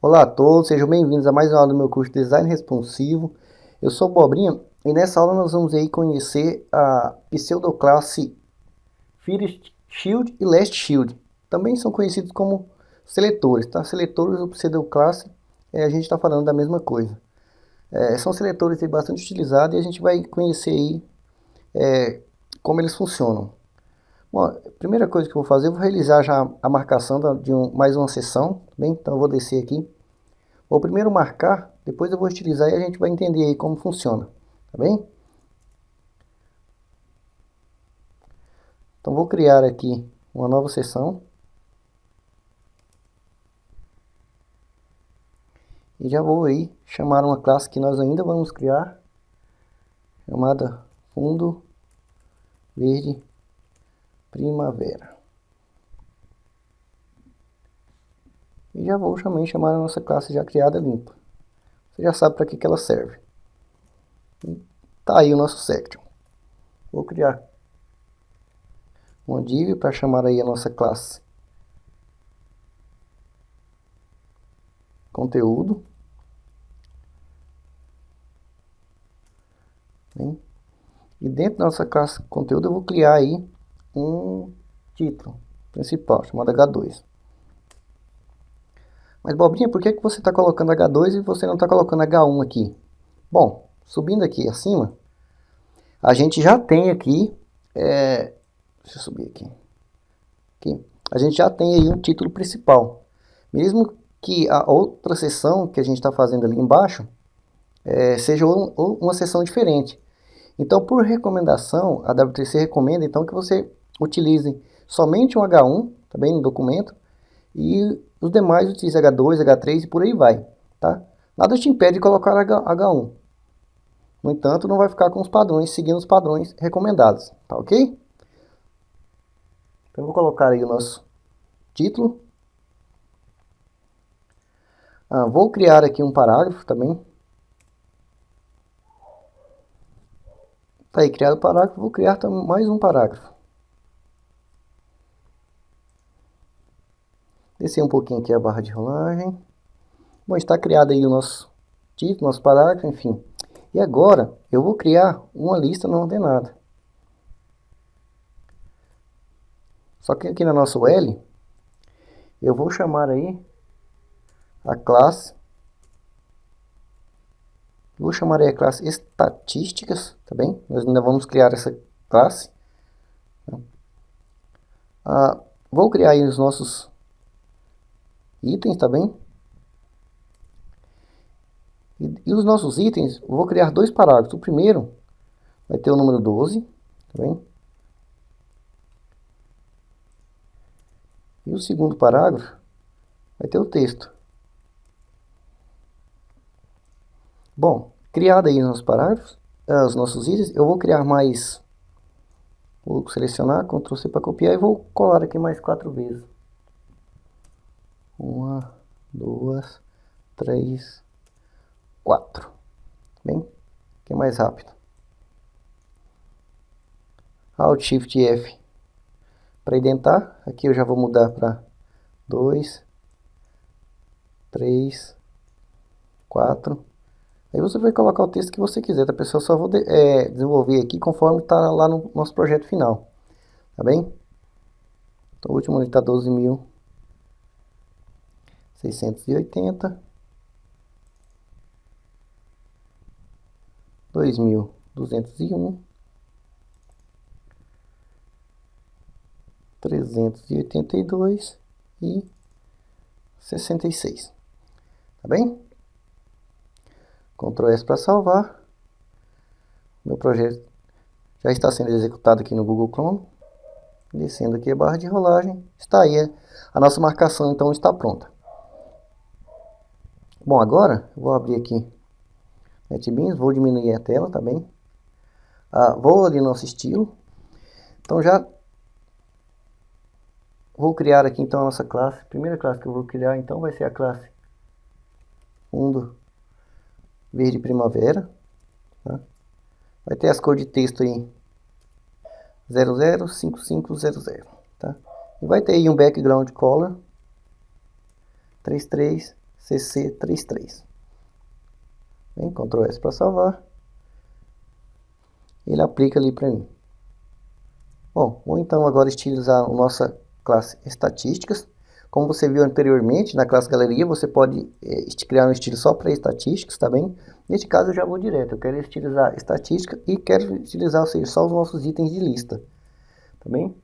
Olá a todos, sejam bem-vindos a mais uma aula do meu curso de Design Responsivo. Eu sou o Bobrinha e nessa aula nós vamos aí conhecer a pseudoclasse First Shield e Last Shield. Também são conhecidos como seletores, tá? Seletores ou pseudoclasse, a gente está falando da mesma coisa. São seletores aí bastante utilizados e a gente vai conhecer aí como eles funcionam. Bom, a primeira coisa que eu vou fazer, eu vou realizar já a marcação de mais uma seção, tá bem? Então eu vou descer aqui. Vou primeiro marcar, depois eu vou utilizar e a gente vai entender aí como funciona, tá bem? Então vou criar aqui uma nova seção. E já vou aí chamar uma classe que nós ainda vamos criar, chamada fundo verde primavera. E já vou também chamar a nossa classe já criada limpa. Você já sabe para que ela serve. Tá aí o nosso section. Vou criar uma div para chamar aí a nossa classe conteúdo. Bem? E dentro da nossa classe conteúdo eu vou criar aí um título principal, chamado H2. Mas Bobrinha, por que você está colocando H2 e você não está colocando H1 aqui? Bom, subindo aqui acima, a gente já tem aqui, deixa eu subir aqui, a gente já tem aí um título principal. Mesmo que a outra seção que a gente está fazendo ali embaixo, seja uma seção diferente. Então, por recomendação, a W3C recomenda então que você utilize somente um H1, tá bem, no documento, e os demais utilize H2, H3 e por aí vai, tá? Nada te impede de colocar H1. No entanto, não vai ficar com os padrões, seguindo os padrões recomendados, tá ok? Então, eu vou colocar aí o nosso título. Vou criar aqui um parágrafo também. Tá aí, criado o parágrafo, vou criar mais um parágrafo. Descer um pouquinho aqui a barra de rolagem. Bom, está criado aí o nosso título, nosso parágrafo, enfim. E agora, eu vou criar uma lista não ordenada. Só que aqui na nossa UL, eu vou chamar aí a classe. Vou chamar aí a classe estatísticas, tá bem? Nós ainda vamos criar essa classe. Vou criar aí os nossos itens, tá bem? E os nossos itens, eu vou criar dois parágrafos. O primeiro vai ter o número 12, tá bem? E o segundo parágrafo vai ter o texto. Bom, criado aí os nossos parágrafos, os nossos itens, eu vou criar mais. Vou selecionar, Ctrl C para copiar e vou colar aqui mais 4 vezes. 1, 2, 3, 4. Bem, que é mais rápido. Alt Shift F para identar. Aqui eu já vou mudar para 2, 3, 4. Aí você vai colocar o texto que você quiser, tá pessoal? Só vou desenvolver aqui conforme está lá no nosso projeto final, tá bem? Então, o último ali está 12.680, 2.201, 382 e 66, tá bem? Ctrl S para salvar. Meu projeto já está sendo executado aqui no Google Chrome. Descendo aqui a barra de rolagem. Está aí. A nossa marcação então está pronta. Bom, agora eu vou abrir aqui NetBeans. Vou diminuir a tela, tá bem? Vou ali no nosso estilo. Então já vou criar aqui então a nossa classe. A primeira classe que eu vou criar então vai ser a classe fundo verde primavera, tá? Vai ter as cores de texto aí 005500, tá? E vai ter aí um background color 33 CC33. Bem, Ctrl S para salvar. Ele aplica ali para mim. Bom, vou então agora estilizar a nossa classe estatísticas. Como você viu anteriormente, na classe galeria, você pode criar um estilo só para estatísticas, tá bem? Neste caso eu já vou direto, eu quero estilizar estatística e quero estilizar, ou seja, só os nossos itens de lista, tá bem?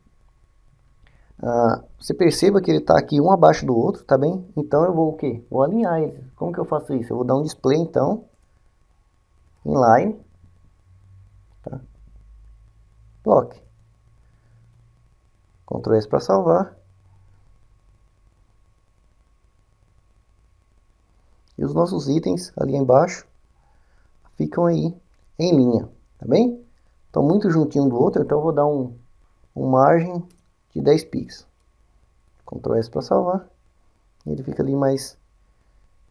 Você perceba que ele está aqui um abaixo do outro, tá bem? Então eu vou o quê? Vou alinhar eles. Como que eu faço isso? Eu vou dar um display então, inline, tá? Block. Ctrl S para salvar. E os nossos itens ali embaixo ficam aí em linha, tá bem? Estão muito juntinho um do outro, então eu vou dar um margem de 10 pixels. Ctrl S para salvar. Ele fica ali mais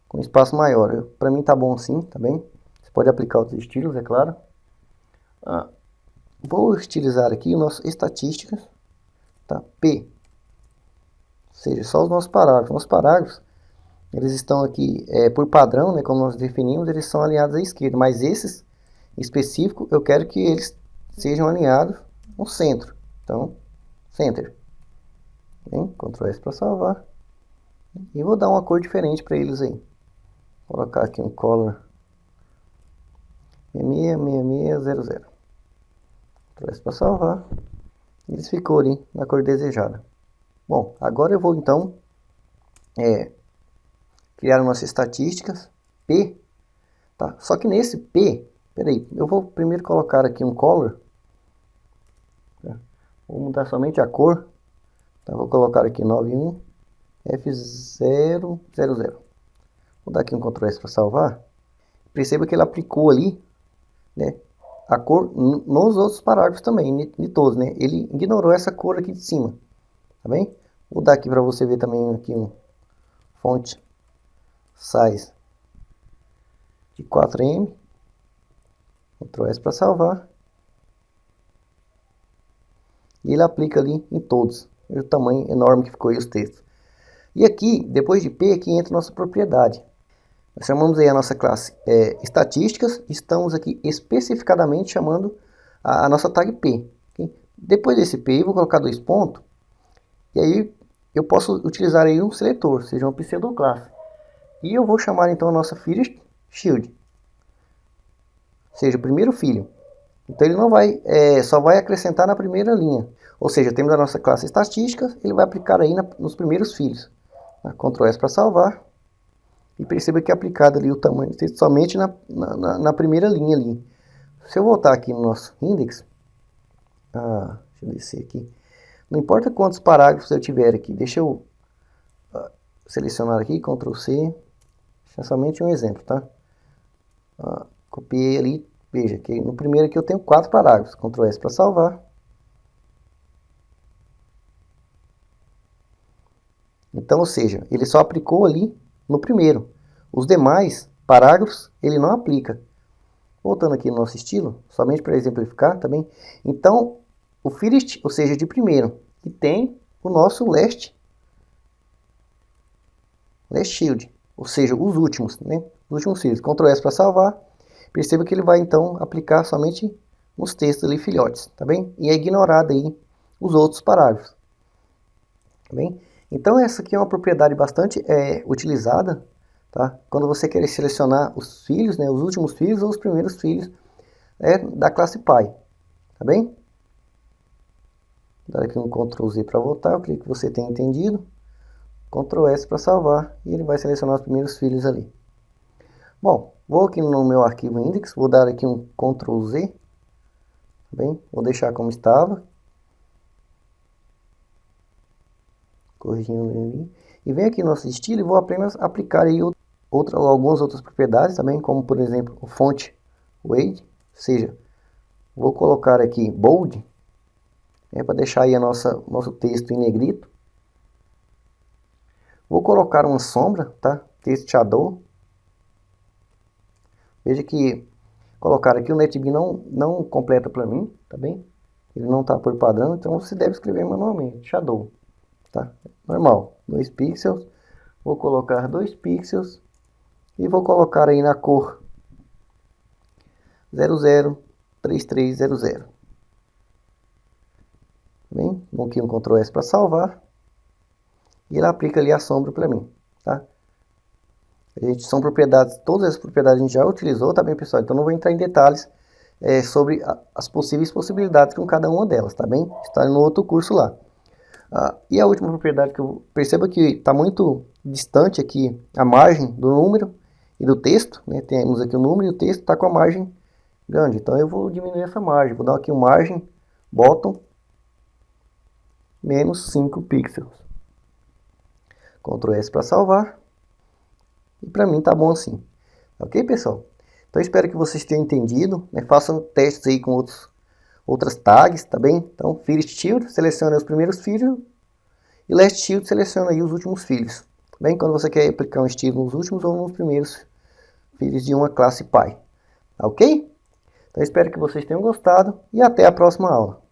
com espaço maior. Para mim tá bom assim, tá bem? Você pode aplicar outros estilos, é claro. Vou estilizar aqui o nosso estatísticas, tá? P. Ou seja, só os nossos parágrafos. Nossos parágrafos, eles estão aqui por padrão, né, como nós definimos, eles são alinhados à esquerda, mas esses em específico eu quero que eles sejam alinhados no centro. Então, center. Bem, Ctrl S para salvar. E vou dar uma cor diferente para eles aí. Vou colocar aqui um color 666600. Ctrl S para salvar. Eles ficou ali na cor desejada. Bom, agora eu vou então criar nossas estatísticas P, tá? Só que nesse P, peraí, eu vou primeiro colocar aqui um color, tá? Vou mudar somente a cor, tá? Vou colocar aqui 91 F000. Vou dar aqui um Ctrl S para salvar. Perceba que ele aplicou ali, né, a cor nos outros parágrafos também, em todos, né? Ele ignorou essa cor aqui de cima, tá bem? Vou dar aqui para você ver também aqui um font size de 4M. Ctrl S para salvar. E ele aplica ali em todos. E o tamanho enorme que ficou aí os textos. E aqui, depois de P, aqui entra nossa propriedade. Nós chamamos aí a nossa classe estatísticas. Estamos aqui especificadamente chamando a nossa tag P. Okay? Depois desse P, eu vou colocar 2 pontos. E aí eu posso utilizar aí um seletor, seja uma pseudoclasse. E eu vou chamar então a nossa first child, seja o primeiro filho. Então ele não vai, só vai acrescentar na primeira linha. Ou seja, temos a nossa classe estatística, ele vai aplicar aí nos primeiros filhos. Ctrl S para salvar. E perceba que é aplicado ali o tamanho do texto somente na primeira linha ali. Se eu voltar aqui no nosso index, deixa eu descer aqui. Não importa quantos parágrafos eu tiver aqui, deixa eu selecionar aqui, Ctrl C. É somente um exemplo, tá? Copiei ali, veja que no primeiro aqui eu tenho 4 parágrafos. Ctrl S para salvar. Então, ou seja, ele só aplicou ali no primeiro. Os demais parágrafos ele não aplica. Voltando aqui no nosso estilo, somente para exemplificar também. Então, o first, ou seja, de primeiro, que tem o nosso last child, ou seja, os últimos, né? Os últimos filhos. Ctrl S para salvar. Perceba que ele vai então aplicar somente nos textos ali filhotes, tá bem? E é ignorado aí os outros parágrafos, tá bem? Então essa aqui é uma propriedade bastante utilizada, tá? Quando você quer selecionar os filhos, né? Os últimos filhos ou os primeiros filhos da classe Py, tá bem? Vou dar aqui um Ctrl Z para voltar, eu creio que você tenha entendido. Ctrl S para salvar e ele vai selecionar os primeiros filhos ali. Bom, vou aqui no meu arquivo index, vou dar aqui um Ctrl Z, tá bem? Vou deixar como estava. Corrigindo ali. E venho aqui no nosso estilo e vou apenas aplicar aí algumas outras propriedades também, como por exemplo o font weight, ou seja, vou colocar aqui bold, para deixar aí nosso texto em negrito. Vou colocar uma sombra, tá? Text shadow. Veja que colocar aqui o NetBeans não completa para mim, tá bem? Ele não está por padrão, então você deve escrever manualmente, shadow, tá? Normal, 2 pixels. Vou colocar 2 pixels E vou colocar aí na cor 003300. Bem, vou aqui no Ctrl S para salvar. E ele aplica ali a sombra para mim, tá? São propriedades, todas as propriedades a gente já utilizou, tá bem, pessoal? Então não vou entrar em detalhes sobre as possíveis possibilidades com cada uma delas, tá bem? Está no outro curso lá. E a última propriedade que eu percebo que está muito distante aqui, a margem do número e do texto, né? Temos aqui o número e o texto está com a margem grande, então eu vou diminuir essa margem, vou dar aqui uma margem bottom menos 5 pixels. Ctrl S para salvar. E para mim tá bom assim. Ok, pessoal? Então espero que vocês tenham entendido, né? Façam testes aí com outras tags, tá bem? Então, First Child, selecione os primeiros filhos. E Last Child, seleciona aí os últimos filhos. Tá bem? Quando você quer aplicar um estilo nos últimos ou nos primeiros filhos de uma classe Pi. Ok? Então espero que vocês tenham gostado e até a próxima aula.